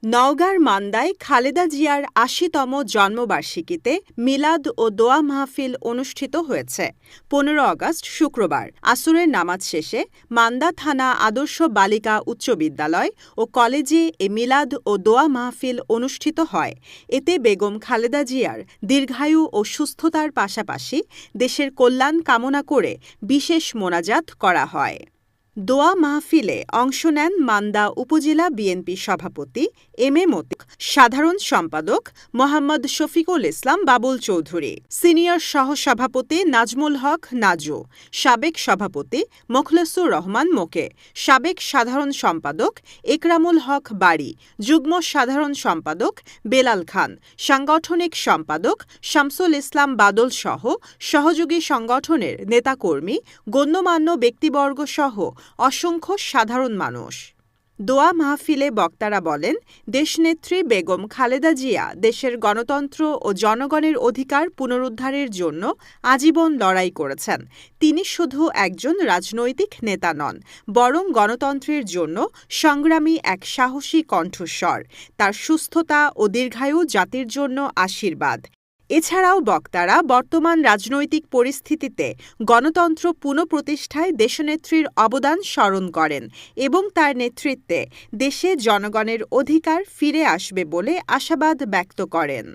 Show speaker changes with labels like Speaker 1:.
Speaker 1: নওগাঁর মান্দায় খালেদা জিয়ার ৮০তম জন্মবার্ষিকীতে মিলাদ ও দোয়া মাহফিল অনুষ্ঠিত হয়েছে। ১৫ আগস্ট শুক্রবার আসরের নামাজ শেষে মান্দা থানা আদর্শ বালিকা উচ্চ বিদ্যালয় ও কলেজে এ মিলাদ ও দোয়া মাহফিল অনুষ্ঠিত হয়। এতে বেগম খালেদা জিয়ার দীর্ঘায়ু ও সুস্থতার পাশাপাশি দেশের কল্যাণ কামনা করে বিশেষ মোনাজাত করা হয়। দোয়া মাহফিলে অংশ নেন মান্দা উপজেলা বিএনপি সভাপতি এম এ মতিক, সাধারণ সম্পাদক মোহাম্মদ শফিকুল ইসলাম বাবুল চৌধুরী, সিনিয়র সহসভাপতি নাজমুল হক নাজু, সাবেক সভাপতি মোখলেসুর রহমান মোকে, সাবেক সাধারণ সম্পাদক একরামুল হক বাড়ি, যুগ্ম সাধারণ সম্পাদক বেলাল খান, সাংগঠনিক সম্পাদক শামসুল ইসলাম বাদল সহ সহযোগী সংগঠনের নেতাকর্মী, গণ্যমান্য ব্যক্তিবর্গ সহ অসংখ্য সাধারণ মানুষ। দোয়া মাহফিলে বক্তারা বলেন, দেশনেত্রী বেগম খালেদা জিয়া দেশের গণতন্ত্র ও জনগণের অধিকার পুনরুদ্ধারের জন্য আজীবন লড়াই করেছেন। তিনি শুধু একজন রাজনৈতিক নেতা নন, বরং গণতন্ত্রের জন্য সংগ্রামী এক সাহসী কণ্ঠস্বর। তার সুস্থতা ও দীর্ঘায়ু জাতির জন্য আশীর্বাদ। এছাড়াও বক্তারা বর্তমান রাজনৈতিক পরিস্থিতিতে গণতন্ত্র পুনঃপ্রতিষ্ঠায় দেশনেত্রীর অবদান স্মরণ করেন এবং তার নেতৃত্বে দেশে জনগণের অধিকার ফিরে আসবে বলে আশাবাদ ব্যক্ত করেন।